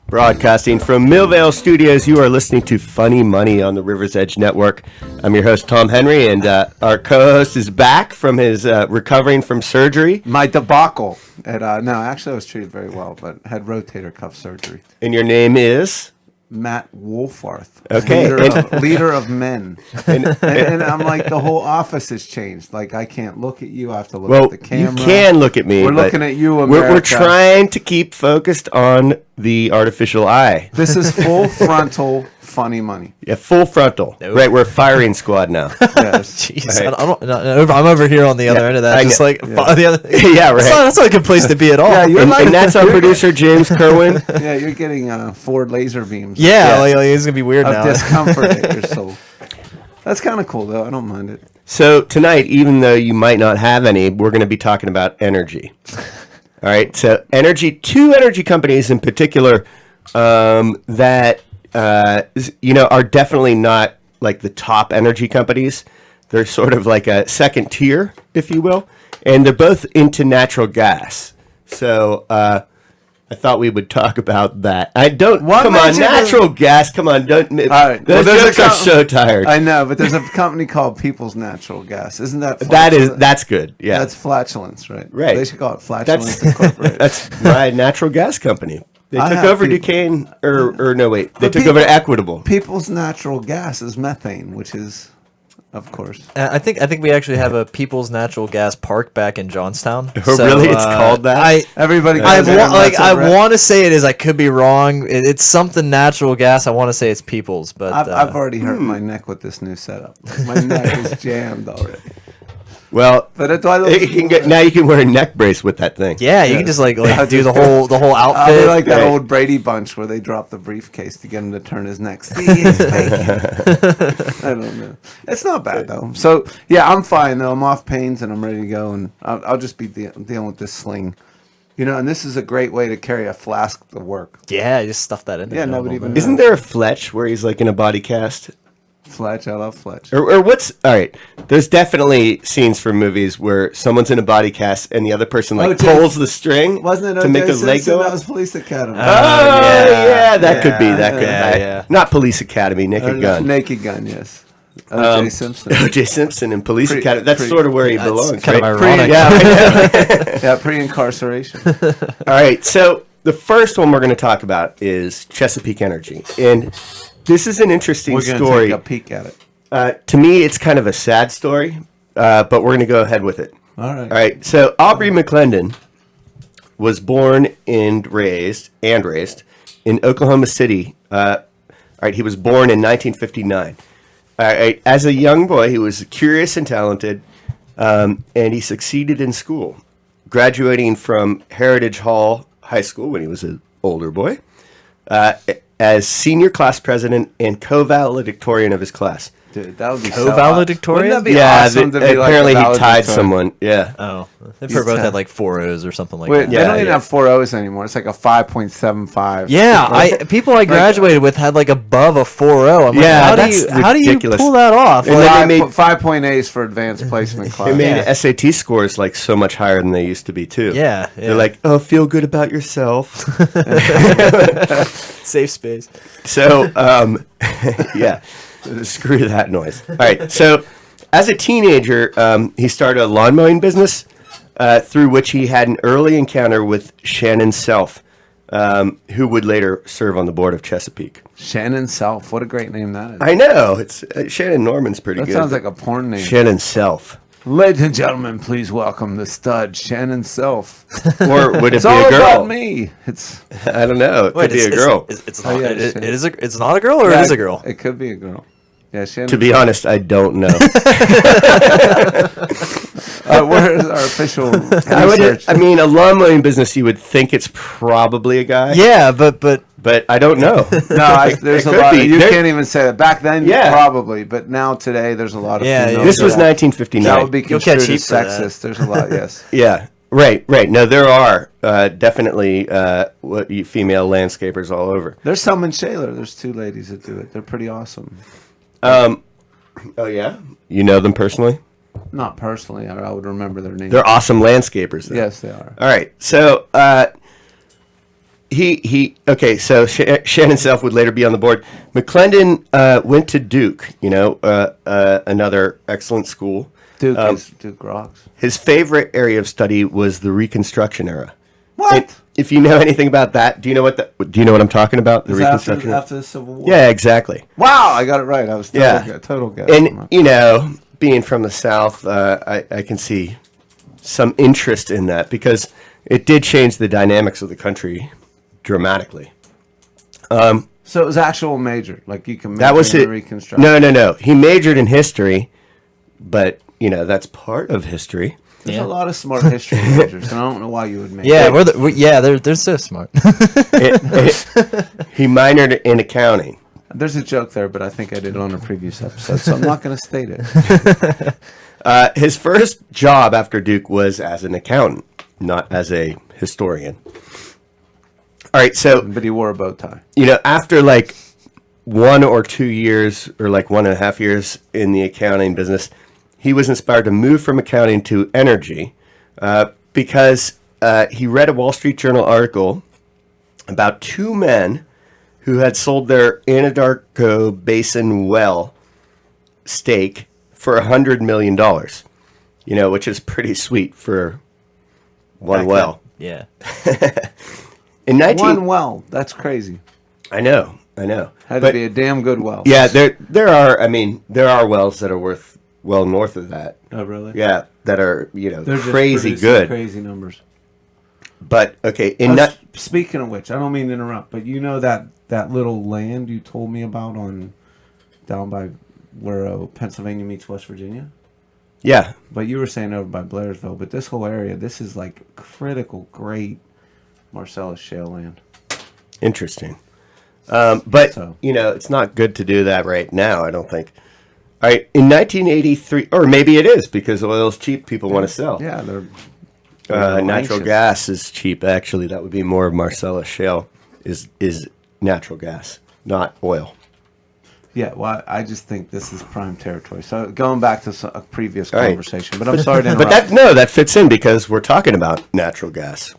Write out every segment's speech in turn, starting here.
Broadcasting from Millvale Studios, you are listening to Funny Money on the River's Edge Network. I'm your host, Tom Henry, and our co-host is back from his recovering from surgery. My debacle. No, actually I was treated very well, but had rotator cuff surgery. And your name is? Matt Wolfarth. Okay. Leader of men. And I'm like, the whole office has changed. Like, I can't look at you. I have to look at the camera. You can look at me. We're looking at you, America. We're trying to keep focused on the artificial eye. This is full frontal funny money. Yeah, full frontal. Nope. Right, we're a firing squad now. Yes. Jeez, right. I'm over here on the other end of that. Just like the other. Yeah, right. That's not a good place to be at all. Yeah, and that's our producer, James Kerwin. Yeah, you're getting 4 laser beams. Yeah, like, it's going to be weird of now. Discomfort at your soul. That's kind of cool, though. I don't mind it. So tonight, even though you might not have any, we're going to be talking about energy. All right, so two energy companies in particular that are definitely not like the top energy companies. They're sort of like a second tier, if you will, and they're both into natural gas. So I thought we would talk about that. Natural gas. Come on, don't. All right. Those jokes are so tired. I know, but there's a company called People's Natural Gas. Isn't that? That's good. Yeah, that's flatulence, right? Right. They should call it Flatulence Incorporated. That's my natural gas company. They took over Duquesne, or no, wait. They took over Equitable. People's Natural Gas is methane, which is, of course. I think we actually have a People's Natural Gas Park back in Johnstown. Oh, so, really? It's called that? Everybody. I want to say it is. I could be wrong. It's something natural gas. I want to say it's People's, but I've already hurt my neck with this new setup. My neck is jammed already. Well, but now you can wear a neck brace with that thing. Yeah, you can just like do the whole outfit. I'll be like that old Brady Bunch where they drop the briefcase to get him to turn his neck. See, it's vacant. I don't know. It's not bad though. So yeah, I'm fine though. I'm off pains and I'm ready to go, and I'll just be dealing with this sling. And this is a great way to carry a flask to work. Yeah, just stuff that in there. Yeah, nobody even. Isn't there a Fletch where he's like in a body cast? Fletch, I love Fletch. Or what's all right? There's definitely scenes from movies where someo's in a body cast and the other person pulls the string. Wasn't it to make the leg go up? That was Police Academy. Oh yeah, that could be. Yeah. Not Police Academy. Naked Gun. Naked Gun. Yes. O.J. Simpson. O.J. Simpson and Police Academy. That's sort of where he belongs. Kind right? of ironic. Yeah, pre-incarceration. All right, so the first one we're going to talk about is Chesapeake Energy, and this is an interesting story. We're going to take a peek at it. To me, it's kind of a sad story, but we're going to go ahead with it. All right. All right. So Aubrey McClendon was born and raised in Oklahoma City. All right. He was born in 1959. All right. As a young boy, he was curious and talented, and he succeeded in school, graduating from Heritage Hall High School when he was an older boy. As senior class president and co-valedictorian of his class. Dude, that would be co-valedictorian? Wouldn't that be awesome to be apparently like he tied someone. Yeah. Oh, they both had like 4 O's or something like that. They don't even have 4 O's anymore. It's like a 5.75. Yeah, people I graduated with had like above a 4.0. I'm like, how do you pull that off? And then they made 5.8s for advanced placement class. They made SAT scores like so much higher than they used to be too. Yeah. They're like, oh, feel good about yourself. Safe space. So, yeah. Screw that noise. All right. So, as a teenager, he started a lawn mowing business through which he had an early encounter with Shannon Self, who would later serve on the board of Chesapeake. Shannon Self. What a great name that is. I know. It's Shannon Norman's pretty good. That sounds like a porn name. Shannon Self. Ladies and gentlemen, please welcome the stud, Shannon Self. Or would it it's be all a girl? About me. It's. I don't know. It could be a girl. It's not. It's not a girl, or it is a girl. It could be a girl. Yeah, Shannon. To be honest, I don't know. Where is our official research? I mean, a lawn mowing business, you would think it's probably a guy. Yeah, but I don't know. No, there's a lot. You can't even say that. Back then, probably, but now today, there's a lot of. Yeah, this was 1959. That would be construed as sexist. There's a lot. Yes. Yeah. Right. No, there are definitely female landscapers all over. There's some in Shaler. There's 2 ladies that do it. They're pretty awesome. Oh yeah, you know them personally? Not personally. I would remember their names. They're awesome landscapers, though. Yes, they are. All right. So Okay, so Shannon Self would later be on the board. McClendon went to Duke, another excellent school. Duke rocks. His favorite area of study was the Reconstruction era. What? If you know anything about that, do you know what I'm talking about? The Is Reconstruction after the Civil War? Yeah, exactly. Wow, I got it right. I was total guess. And being from the South, I can see some interest in that because it did change the dynamics of the country dramatically. So it was actual major, like you can. That was it. Reconstruction. No. He majored in history, but that's part of history. There's a lot of smart history majors, and I don't know why you would make. Yeah, they're so smart. He minored in accounting. There's a joke there, but I think I did it on a previous episode, so I'm not going to state it. His first job after Duke was as an accountant, not as a historian. All right, but he wore a bow tie. After like 1 or 2 years, or like 1.5 years in the accounting business, he was inspired to move from accounting to energy because he read a Wall Street Journal article about 2 men who had sold their Anadarko Basin well stake for $100 million, which is pretty sweet for one well. Yeah. One well, that's crazy. I know. Had to be a damn good well. Yeah, there are wells that are worth well north of that. Oh, really? Yeah, that are They're crazy just good. crazy numbers. But okay, speaking of which, I don't mean to interrupt, but that little land you told me about down by where Pennsylvania meets West Virginia. Yeah, but you were saying over by Blairsville, but this whole area, this is like critical, great Marcellus shale land. Interesting. But it's not good to do that right now, I don't think. All right, in 1983, or maybe it is because oil's cheap, people want to sell. Yeah, they're natural anxious. gas is cheap. Actually, that would be more of Marcellus shale is natural gas, not oil. Yeah, well, I just think this is prime territory. So going back to a previous conversation, but I'm sorry to interrupt. But that fits in because we're talking about natural gas.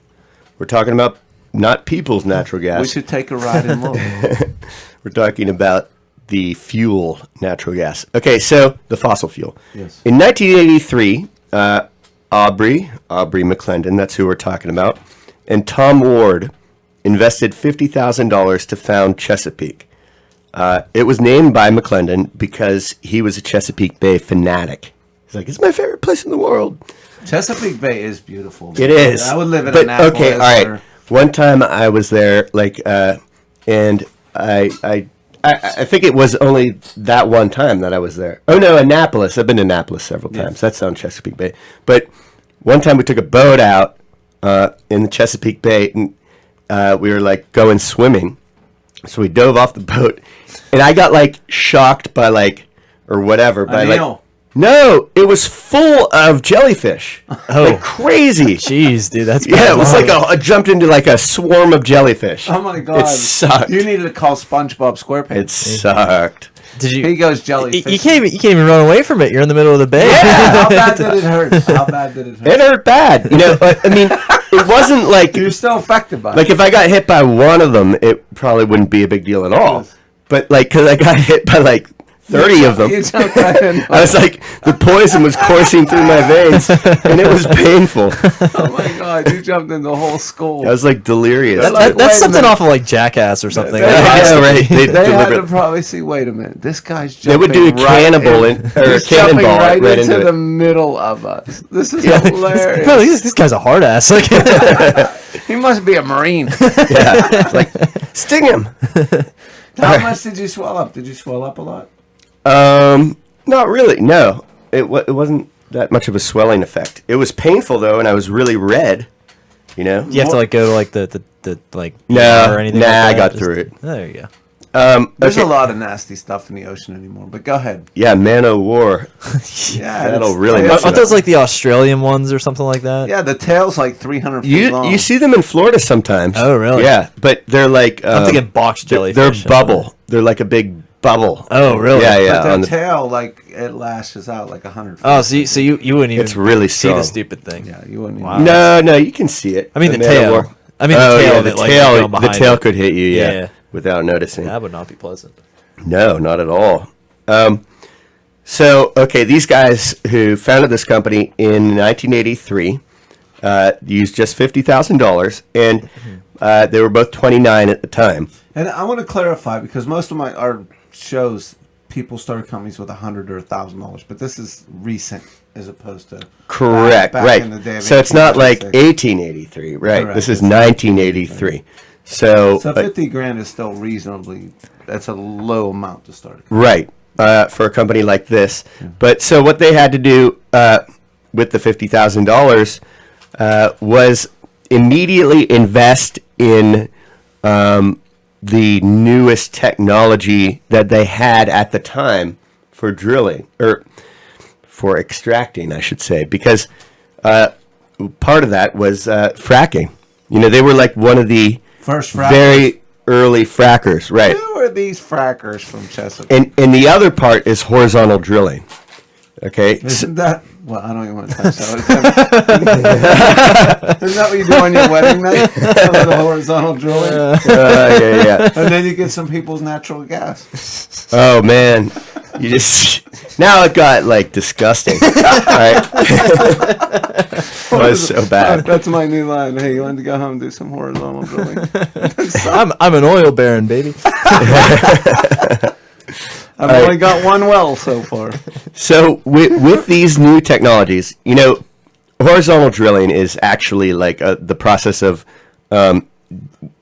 We're talking about not people's natural gas. We should take a ride in Lowell. We're talking about the fuel, natural gas. Okay, so the fossil fuel. Yes. In 1983, Aubrey McClendon, that's who we're talking about, and Tom Ward invested $50,000 to found Chesapeake. It was named by McClendon because he was a Chesapeake Bay fanatic. He's like, it's my favorite place in the world. Chesapeake Bay is beautiful. It is. I would live in Annapolis. Okay, all right. One time I was there, and I think it was only that one time that I was there. Oh no, Annapolis. I've been to Annapolis several times. Yes. That's on Chesapeake Bay. But one time we took a boat out in the Chesapeake Bay, and we were going swimming. So we dove off the boat, and I got shocked by No, it was full of jellyfish. Oh, crazy! Jeez, dude, that's Yeah, it was I jumped into a swarm of jellyfish. Oh my god, it sucked. You needed to call SpongeBob SquarePants. It sucked. Did you? He goes jellyfish. You can't even run away from it. You're in the middle of the bay. Yeah, how bad did it hurt? It hurt bad. I mean, it wasn't you're still affected by it. If I got hit by one of them, it probably wouldn't be a big deal at all. But because I got hit by 30 of them. I was the poison was coursing through my veins, and it was painful. Oh my god, you jumped in the whole school. I was delirious. That's something off of Jackass or something. Yeah, right. They had to probably see, wait a minute, this guy's jumping. They would do a cannonball cannonball right into it. the middle of us. This is hilarious. Bro, this guy's a hard ass. He must be a Marine. Yeah, sting him. How much did you swell up? Did you swell up a lot? Not really. No, it wasn't that much of a swelling effect. It was painful though, and I was really red. You You have to go to the no, or anything. I got through it. Oh, there you go. There's a lot of nasty stuff in the ocean anymore. But go ahead. Yeah, Man o' War. Yeah, that'll really. Aren't those the Australian ones or something like that? Yeah, the tail's 300 feet long. You see them in Florida sometimes. Oh, really? Yeah, but they're I'm thinking box jellyfish. They're bubble. They're a big bubble. Oh, really? But Yeah. their tail, it lashes out 100 feet. Oh, so you wouldn't even It's really see strong. the stupid thing. Yeah, you wouldn't. Wow. Even No, you can see it. I mean the Man o' tail. War. I mean, the tail of it, like, going the behind tail it. could hit you, Yeah. without noticing. That would not be pleasant. No, not at all. So, okay, these guys who founded this company in 1983 used just $50,000, and they were both 29 at the time. And I want to clarify, because most of our shows, people start companies with $100 or $1,000, but this is recent as opposed to Correct, back right. in the day of So it's not like 1896. 1883, right? Correct. This is It's 1983. So, So 50 grand is still reasonably. That's a low amount to start. right, for a company like this. But so what they had to do with the $50,000 was immediately invest in the newest technology that they had at the time for drilling, or for extracting, I should say, because part of that was fracking. You know, they were like one of the First frackers. very early frackers, right? Who are these frackers from Chesapeake? And the other part is horizontal drilling. Okay, Isn't that? Well, I don't even want to touch that. Isn't that what you do on your wedding night? A little horizontal drilling, yeah. and then you get some people's natural gas. Oh man, you just now it got like disgusting. All right, it was so bad. That's my new line. Hey, you want to go home and do some horizontal drilling? I'm an oil baron, baby. I've only got one well so far. So with these new technologies, you know, horizontal drilling is actually like the process of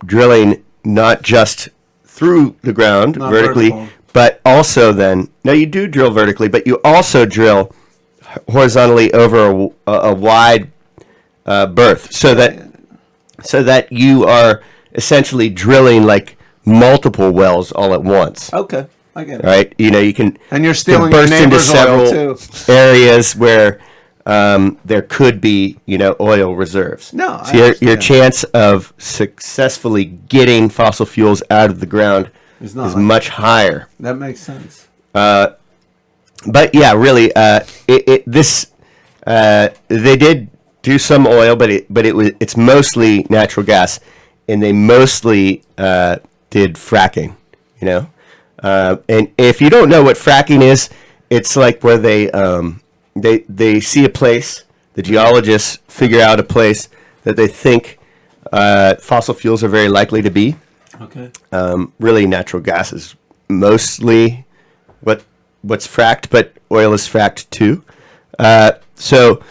drilling not just through the ground Not vertically, vertical. but also then, no, you do drill vertically, but you also drill horizontally over a wide berth, so that you are essentially drilling like multiple wells all at once. Okay, I get it. Right? You know, you can And you're can stealing your burst into neighbor's oil several too. areas where there could be, you know, oil reserves. No, so I your understand. chance of successfully getting fossil fuels out of the ground It's is not like- much higher. That makes sense. But yeah, really, they did do some oil, but it's mostly natural gas, and they mostly did fracking. You know, and if you don't know what fracking is, it's like where they see a place, the geologists figure out a place that they think fossil fuels are very likely to be. Okay. Really, natural gas is mostly what's fracked, but oil is fracked too. So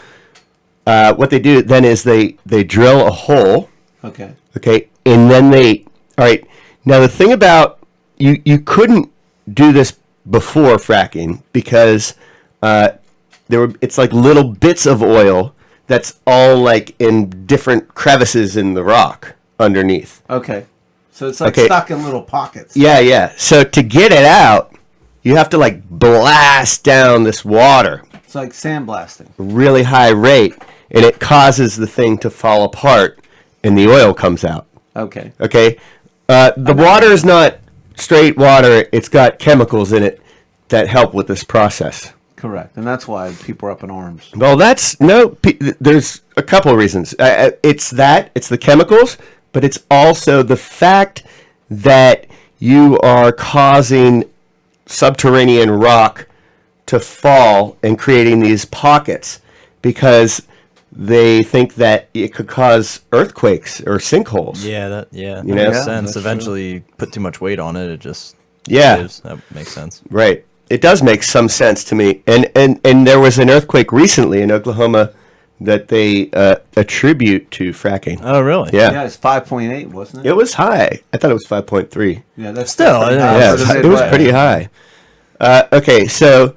what they do then is they drill a hole. Okay. Okay, and then all right. Now the thing about you couldn't do this before fracking because it's like little bits of oil that's all like in different crevices in the rock underneath. Okay. So it's like Okay. stuck in little pockets. Yeah. So to get it out, you have to like blast down this water It's like sandblasting. really high rate, and it causes the thing to fall apart, and the oil comes out. Okay. Okay, the water is not straight water; it's got chemicals in it that help with this process. Correct. And that's why people are up in arms. Well, there's a couple of reasons. It's the chemicals, but it's also the fact that you are causing subterranean rock to fall and creating these pockets because they think that it could cause earthquakes or sinkholes. Yeah, that You know? makes Yeah, sense. that's Eventually, you put too much weight on it, it just Yeah. gives. That makes sense. Right. It does make some sense to me. And there was an earthquake recently in Oklahoma that they attribute to fracking. Oh, really? Yeah. Yeah, it's 5.8, wasn't it? It was high. I thought it was 5.3. Yeah, that's Still, pretty yeah, high Yeah, for it the was Midwest. pretty high. Okay, so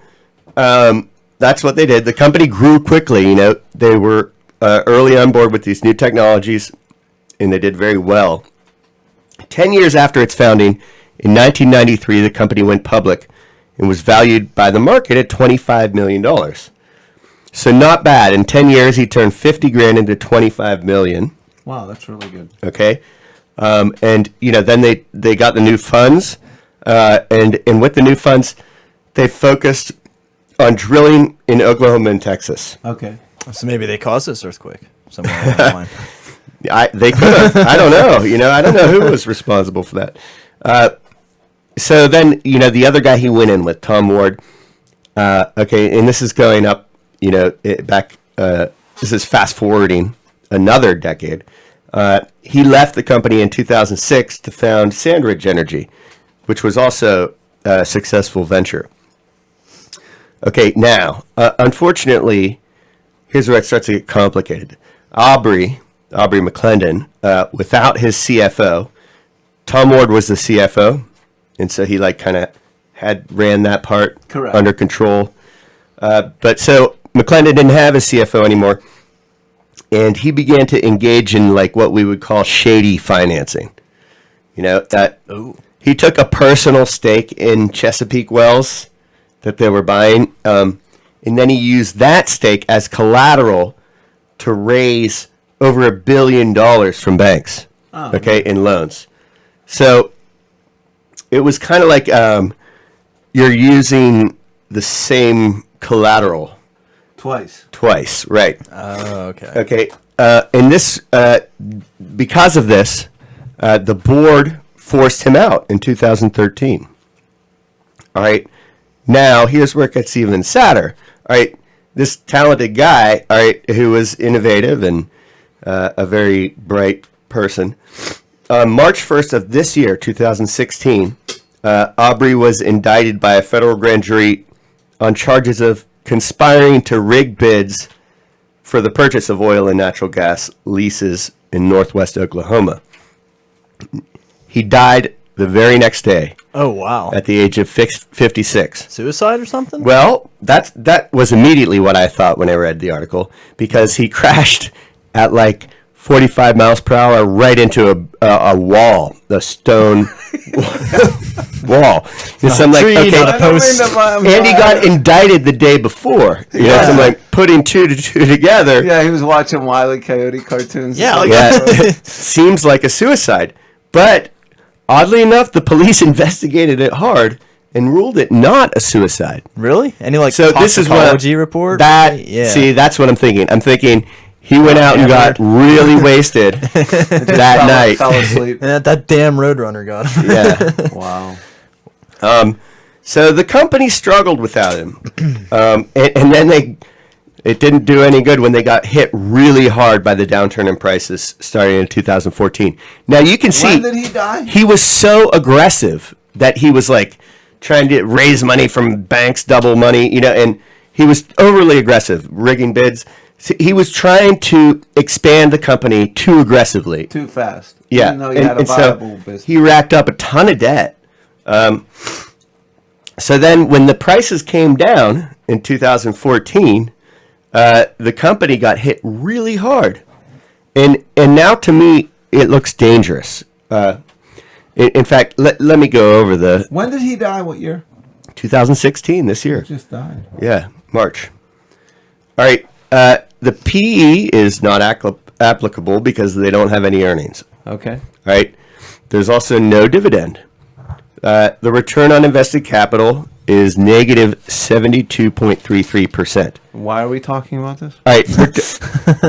that's what they did. The company grew quickly. You know, they were early on board with these new technologies, and they did very well. 10 years after its founding, in 1993, the company went public and was valued by the market at $25 million. So not bad. In 10 years, he turned 50 grand into 25 million. Wow, that's really good. Okay. And, you know, then they got the new funds. And with the new funds, they focused on drilling in Oklahoma and Texas. Okay. So maybe they caused this earthquake somewhere along the line. They could have. I don't know. I don't know who was responsible for that. So then, the other guy he went in with, Tom Ward. Okay, and this is going up, back. This is fast forwarding another decade. He left the company in 2006 to found Sandridge Energy, which was also a successful venture. Okay, now, unfortunately, here's where it starts to get complicated. Aubrey McClendon, without his CFO, Tom Ward was the CFO, and so he kind of ran that part Correct. under control. But so McClendon didn't have a CFO anymore, and he began to engage in what we would call shady financing. He took a personal stake in Chesapeake wells that they were buying, and then he used that stake as collateral to raise over $1 billion from banks, in loans. So it was kind of like you're using the same collateral twice, right? Oh, okay. Okay, and this, because of this, the board forced him out in 2013. All right, now here's where it gets even sadder. All right, this talented guy, all right, who was innovative and a very bright person. On March 1st of this year, 2016, Aubrey was indicted by a federal grand jury on charges of conspiring to rig bids for the purchase of oil and natural gas leases in northwest Oklahoma. He died the very next day. Oh, wow. At the age of 56. Suicide or something? Well, that was immediately what I thought when I read the article, because he crashed at 45 miles per hour right into a wall, the stone wall. And so I'm like, okay, and he got indicted the day before. So I'm putting two to two together. Yeah, he was watching Wile E. Coyote cartoons. Yeah, seems like a suicide. But oddly enough, the police investigated it hard and ruled it not a suicide. Really? Any so this is what report? See, that's what I'm thinking. I'm thinking he went out and got really wasted that night. Fell asleep. And that damn Roadrunner got him. Yeah. Wow. So the company struggled without him, and then it didn't do any good when they got hit really hard by the downturn in prices starting in 2014. Now you can see. When did he die? He was so aggressive that he was trying to raise money from banks, double money, and he was overly aggressive, rigging bids. So he was trying to expand the company too aggressively. Too fast. Yeah. Even though he had a viable business. He racked up a ton of debt. So then when the prices came down in 2014, the company got hit really hard. And now to me, it looks dangerous. In fact, let me go over the... When did he die? What year? 2016, this year. He just died. Yeah, March. All right. The PE is not applicable because they don't have any earnings. Okay. All right. There's also no dividend. The return on invested capital is negative 72.33%. Why are we talking about this? All right.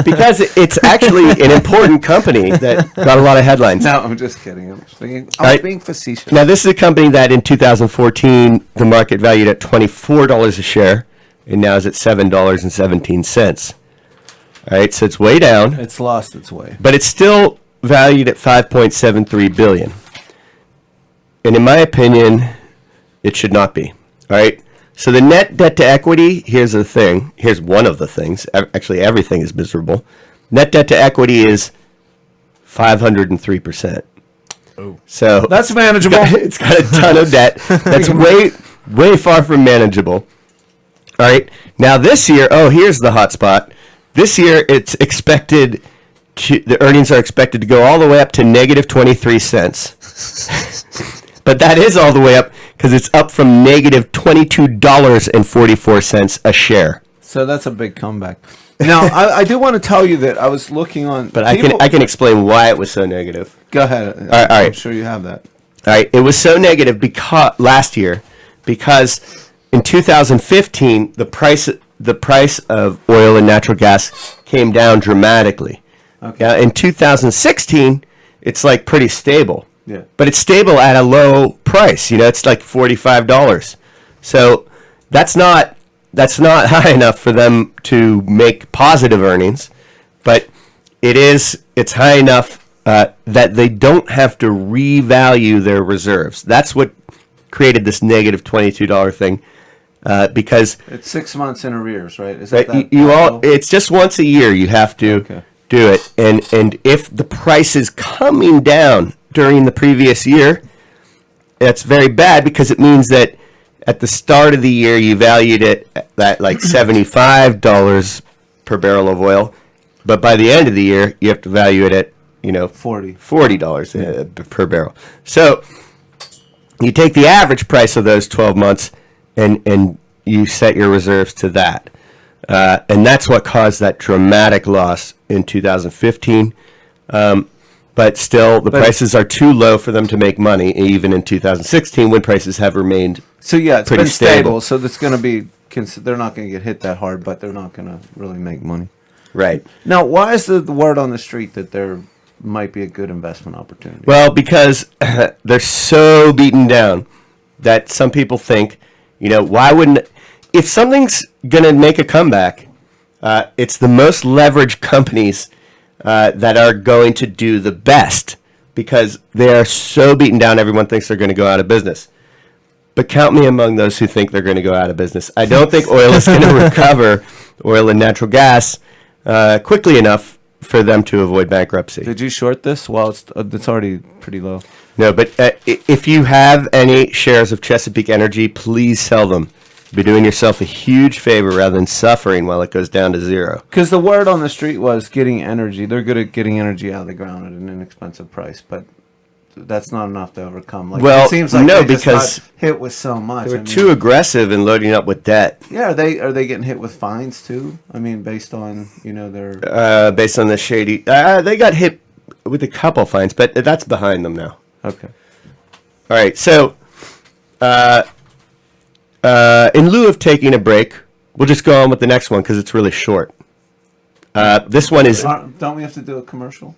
Because it's actually an important company that got a lot of headlines. No, I'm just kidding. I'm being facetious. Now, this is a company that in 2014, the market valued at $24 a share, and now is at $7.17. All right, so it's way down. It's lost its way. But it's still valued at $5.73 billion. And in my opinion, it should not be. All right. So the net debt to equity, here's the thing. Here's one of the things. Actually, everything is miserable. Net debt to equity is 503%. Oh. So that's manageable. It's got a ton of debt. That's way far from manageable. All right. Now this year, here's the hot spot. This year, it's expected the earnings are expected to go all the way up to negative 23 cents. But that is all the way up because it's up from negative $22.44 a share. So that's a big comeback. Now, I do want to tell you that I was looking on... But I can explain why it was so negative. Go ahead. All right. I'm sure you have that. All right. It was so negative last year because in 2015, the price of oil and natural gas came down dramatically. Okay. Now, in 2016, it's like pretty stable. Yeah. But it's stable at a low price. It's like $45. So that's not high enough for them to make positive earnings, but it's high enough that they don't have to revalue their reserves. That's what created this negative $22 thing. Because it's 6 months in arrears, right? Is that it's just once a year you have to do it, and if the price is coming down during the previous year, that's very bad because it means that at the start of the year you valued it at like $75 per barrel of oil, but by the end of the year you have to value it at $40 per barrel. So you take the average price of those 12 months and you set your reserves to that. And that's what caused that dramatic loss in 2015. But still, the prices are too low for them to make money, even in 2016 when prices have remained So yeah, it's pretty been stable. So it's going to be. They're not going to get hit that hard, but they're not going to really make money. Right. Now, why is the word on the street that there might be a good investment opportunity? Well, because they're so beaten down that some people think, why wouldn't... If something's going to make a comeback, it's the most leveraged companies that are going to do the best because they are so beaten down, everyone thinks they're going to go out of business. But count me among those who think they're going to go out of business. I don't think oil is going to recover, oil and natural gas, quickly enough for them to avoid bankruptcy. Did you short this? Well, it's already pretty low. No, but if you have any shares of Chesapeake Energy, please sell them. You'll be doing yourself a huge favor rather than suffering while it goes down to zero. Because the word on the street was getting energy. They're good at getting energy out of the ground at an inexpensive price, but that's not enough to overcome. Well, it seems like no, they just because got hit with so much. They were too aggressive in loading up with debt. Yeah, are they getting hit with fines too? I mean, based on their based on the shady. They got hit with a couple fines, but that's behind them now. Okay. All right, so in lieu of taking a break, we'll just go on with the next one because it's really short. This one is. Don't we have to do a commercial?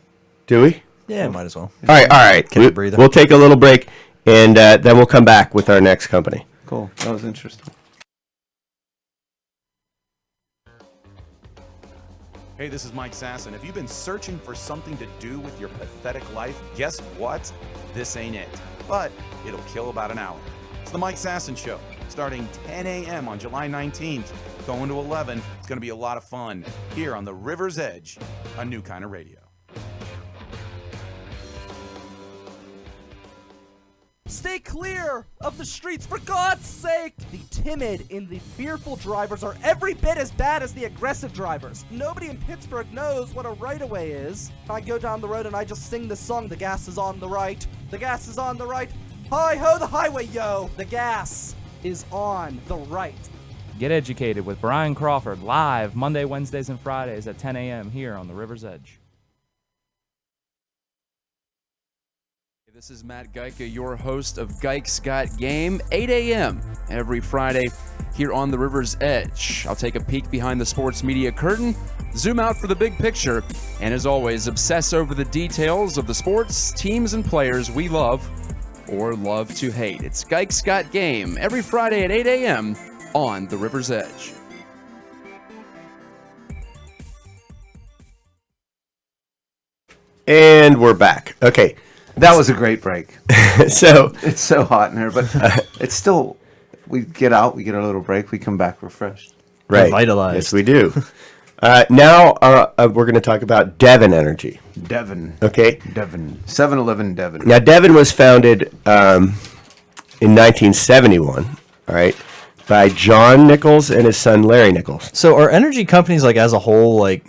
Do we? Yeah, might as well. All right. We'll take a little break, and then we'll come back with our next company. Cool. That was interesting. Hey, this is Mike Sasson. If you've been searching for something to do with your pathetic life, guess what? This ain't it. But it'll kill about an hour. It's the Mike Sasson Show, starting 10 a.m. on July 19th, going to 11. It's going to be a lot of fun here on the River's Edge, a new kind of radio. Stay clear of the streets, for God's sake! The timid and the fearful drivers are every bit as bad as the aggressive drivers. Nobody in Pittsburgh knows what a right-of-way is. I go down the road and I just sing this song, the gas is on the right, the gas is on the right. Hi-ho the highway, yo! The gas is on the right. Get educated with Brian Crawford, live Monday, Wednesdays, and Fridays at 10 a.m. here on the River's Edge. This is Matt Geika, your host of Geik's Got Game, 8 a.m. every Friday here on the River's Edge. I'll take a peek behind the sports media curtain, zoom out for the big picture, and as always, obsess over the details of the sports, teams, and players we love or love to hate. It's Geik's Got Game every Friday at 8 a.m. on the River's Edge. And we're back. Okay. That was a great break. So it's so hot in here, but it's still. We get out, we get a little break, we come back refreshed, right? Revitalized. Yes, we do. Now we're going to talk about Devon Energy. Devon. Okay. Devon. 7-Eleven Devon. Now Devon was founded in 1971. All right, by John Nichols and his son Larry Nichols. So are energy companies like as a whole like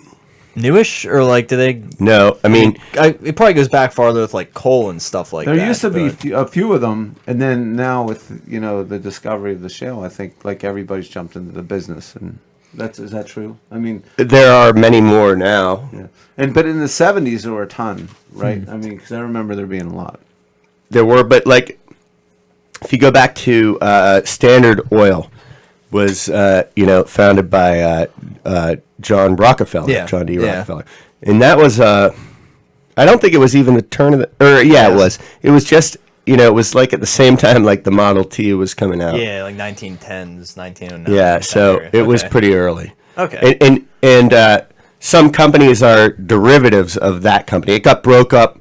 newish, or like do they? No, I mean it probably goes back farther with like coal and stuff like that. There used to be a few of them, and then now with the discovery of the shale, I think like everybody's jumped into the business, and is that true? I mean, there are many more now. Yeah, but in the 70s there were a ton, right? I mean, because I remember there being a lot. There were, but like if you go back to Standard Oil was founded by John Rockefeller, John D. Rockefeller, and that was I don't think it was even the turn of the, or yeah, it was. It was just, it was like at the same time like the Model T was coming out. Yeah, like 1910s, 1909. Yeah, so area. it was Okay. pretty early. Okay. And some companies are derivatives of that company. It got broke up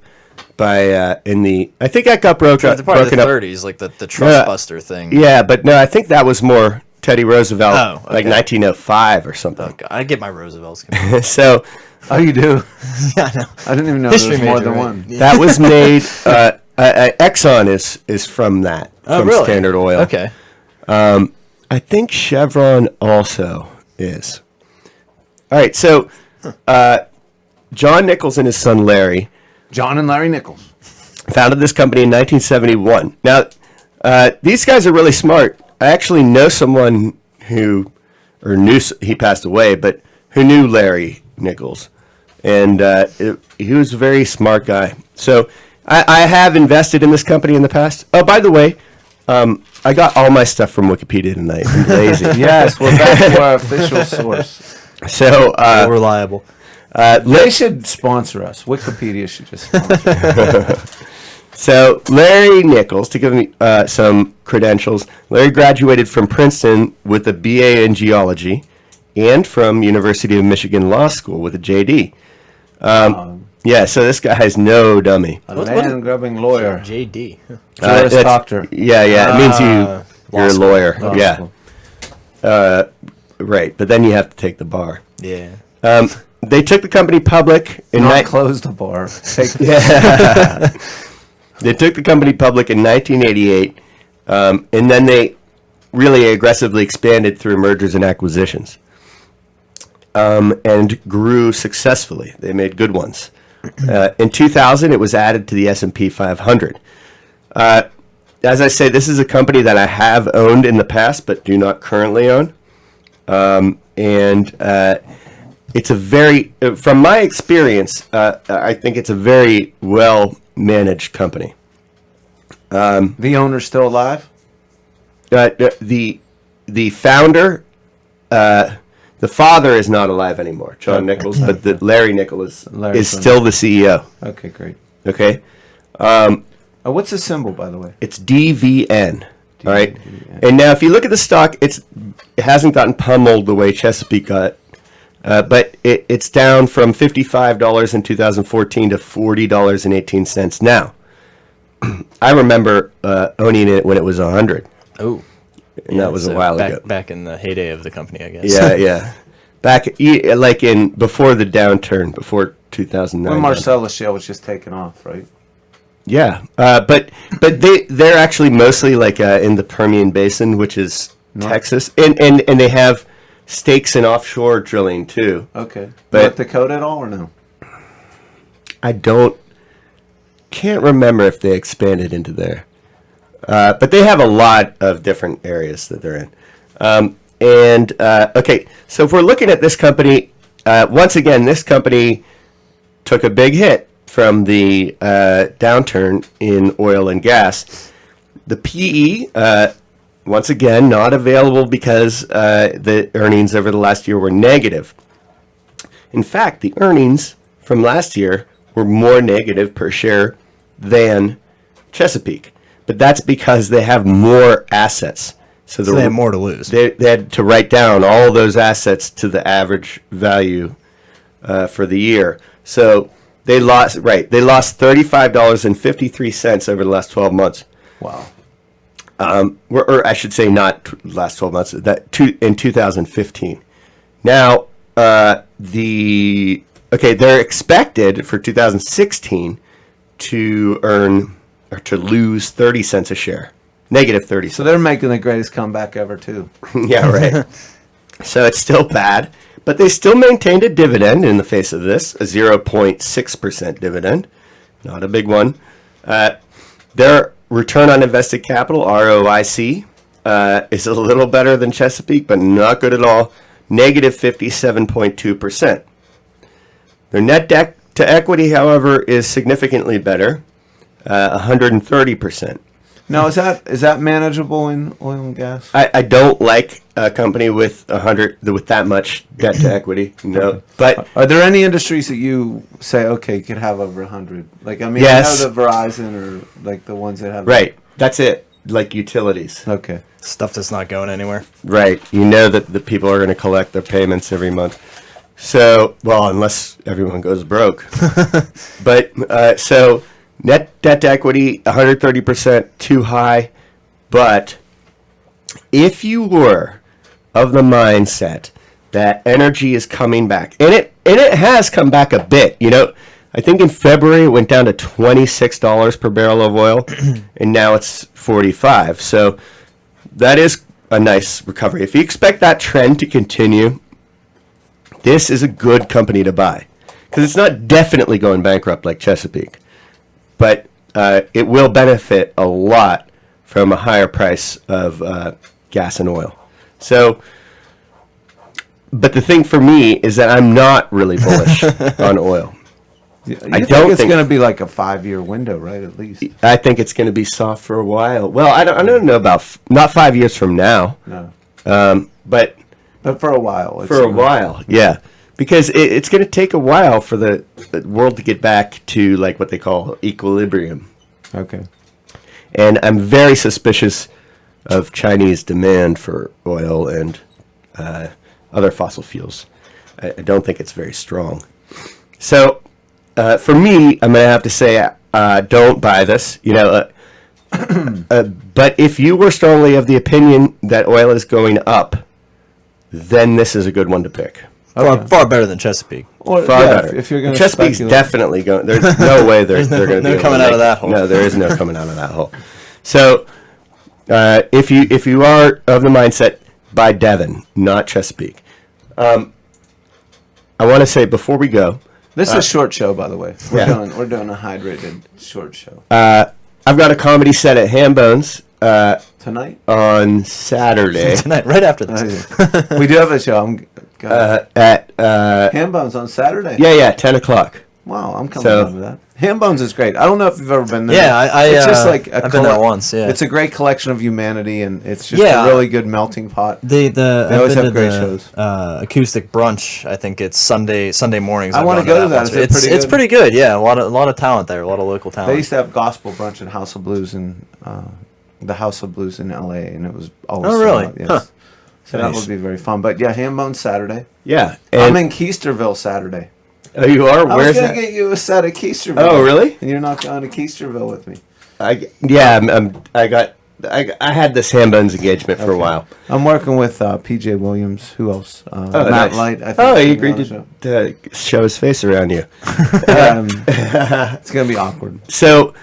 by I think that got broken up. Probably broken the up. 30s, like the Trust Buster thing. Yeah, but no, I think that was more Teddy Roosevelt, Oh, okay. like 1905 or something. Oh, God. I get my Roosevelt's. So Oh, you do? Yeah, I know. I didn't even know History there was more major, than right? one. Yeah. that was made. Exxon is from that. Oh, from really? Standard Oil. Okay. I think Chevron also is. All right, so John Nichols and his son Larry John and Larry Nichols. founded this company in 1971. Now, these guys are really smart. I actually know someone who, he passed away, but who knew Larry Nichols. And he was a very smart guy. So I have invested in this company in the past. Oh, by the way, I got all my stuff from Wikipedia tonight. I'm lazy. Yes, we're back to our official source. So Reliable. They should sponsor us. Wikipedia should just sponsor us. So Larry Nichols, to give me some credentials, Larry graduated from Princeton with a BA in geology and from University of Michigan Law School with a JD. Yeah, so this guy is no dummy. A land-grubbing lawyer. JD. Juris That's- Doctor. Yeah, it means you're a school. lawyer. Law Yeah, school. right. But then you have to take the bar. Yeah. They took the company public in Not close the bar. Take They took the company public in 1988, and then they really aggressively expanded through mergers and acquisitions, and grew successfully. They made good ones. In 2000, it was added to the S&P 500. As I say, this is a company that I have owned in the past, but do not currently own. It's a very, from my experience, I think it's a very well managed company. The owner's still alive? The founder, the father is not alive anymore, John Nichols, but Larry Nichols Larry's is still the CEO. Okay, great. Okay, What's the symbol, by the way? it's DVN. All right, DVN. and now if you look at the stock, it hasn't gotten pummeled the way Chesapeake got. But it's down from $55 in 2014 to $40.18 now. I remember owning it when it was 100, Oh. and that was a while ago. Back in the heyday of the company, I guess. Yeah. Back like before the downturn, before 2009. When Marcellus Shale was just taking off, right? Yeah, but they're actually mostly like in the Permian Basin, which is Texas, and they have stakes in offshore drilling too. Okay. But- North Dakota at all or no? I can't remember if they expanded into there, but they have a lot of different areas that they're in. Okay, so if we're looking at this company, once again, this company took a big hit from the downturn in oil and gas. The PE, once again, not available because the earnings over the last year were negative. In fact, the earnings from last year were more negative per share than Chesapeake. But that's because they have more assets. So they have more to lose. They had to write down all those assets to the average value for the year. So they lost $35.53 over the last 12 months. Wow. Or I should say not last 12 months, in 2015. Now, they're expected for 2016 to earn or to lose 30 cents a share, negative 30 cents. So they're making the greatest comeback ever, too. Yeah, right. So it's still bad, but they still maintained a dividend in the face of this, a 0.6% dividend, not a big one. Their return on invested capital, ROIC, is a little better than Chesapeake, but not good at all, negative 57.2%. Their net debt to equity, however, is significantly better, 130%. Now, is that manageable in oil and gas? I don't like a company with that much debt to equity. No, but Are there any industries that you say, okay, you could have over 100? Like, I mean, Yes. I know the Verizon or like the ones that have. right, that's it. Like utilities, Okay. Stuff that's not going anywhere. right? You know that the people are going to collect their payments every month. So, well, unless everyone goes broke. But so net debt to equity, 130%, too high. But if you were of the mindset that energy is coming back, and it has come back a bit, you know, I think in February it went down to $26 per barrel of oil, and now it's 45. So that is a nice recovery. If you expect that trend to continue, this is a good company to buy because it's not definitely going bankrupt like Chesapeake, but it will benefit a lot from a higher price of gas and oil. So, but the thing for me is that I'm not really bullish on oil. You I think don't it's think- going to be like a 5-year window, right? At least. I think it's going to be soft for a while. Well, I don't know about not 5 years from now, No. but But for a while. for a while, yeah, because it's going to take a while for the world to get back to like what they call equilibrium. Okay. And I'm very suspicious of Chinese demand for oil and other fossil fuels. I don't think it's very strong. So, for me, I'm going to have to say, don't buy this. You know, but if you were strongly of the opinion that oil is going up, then this is a good one to pick. Far better than Chesapeake. Or, Far yeah, better. If you're going to Chesapeake's speculate. definitely going. There's no way they're going to no be coming out of that hole. No, there is no coming out of that hole. So, if you are of the mindset, buy Devon, not Chesapeake. I want to say before we go, This is a short show, by the way. Yeah. We're doing a hydrated short show I've got a comedy set at Hambones tonight. on Saturday Tonight, right after this. We do have a show. I'm at Hambones on Saturday. 10 o'clock. Wow, I'm coming So- down to that. Hambones is great. I don't know if you've ever been there. Yeah, it's just like I've been there once. Yeah, It's a great collection of humanity, and it's just Yeah. a really good melting pot. They always have great shows. Acoustic brunch. I think it's Sunday mornings. I I've wanna gone go to that. once. Is it pretty It's good? pretty good. Yeah, a lot of talent there. A lot of local They talent. used to have gospel brunch at House of Blues in the House of Blues in L.A., and it was always Oh, sold really? out, yes. Huh. So that Nice. would be very fun. But yeah, Hambones Saturday. Yeah. I'm And, in Keisterville Saturday. oh, you are? I was Where's gonna that? get you a set at Keisterville. Oh, really? And you're not going to Keisterville with me. I had this Hambones engagement for a Okay. while. I'm working with PJ Williams. Who else? Matt nice. Light. I think Oh, is he gonna be agreed on the to show his face around you. show. It's gonna be awkward. So,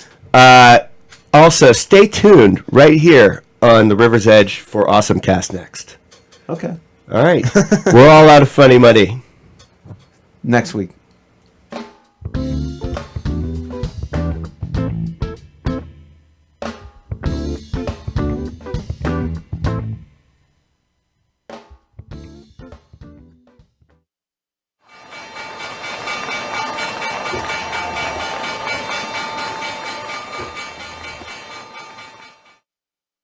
also stay tuned right here on the River's Edge for Awesome Cast next. Okay. All right, we're all out of funny money. Next week.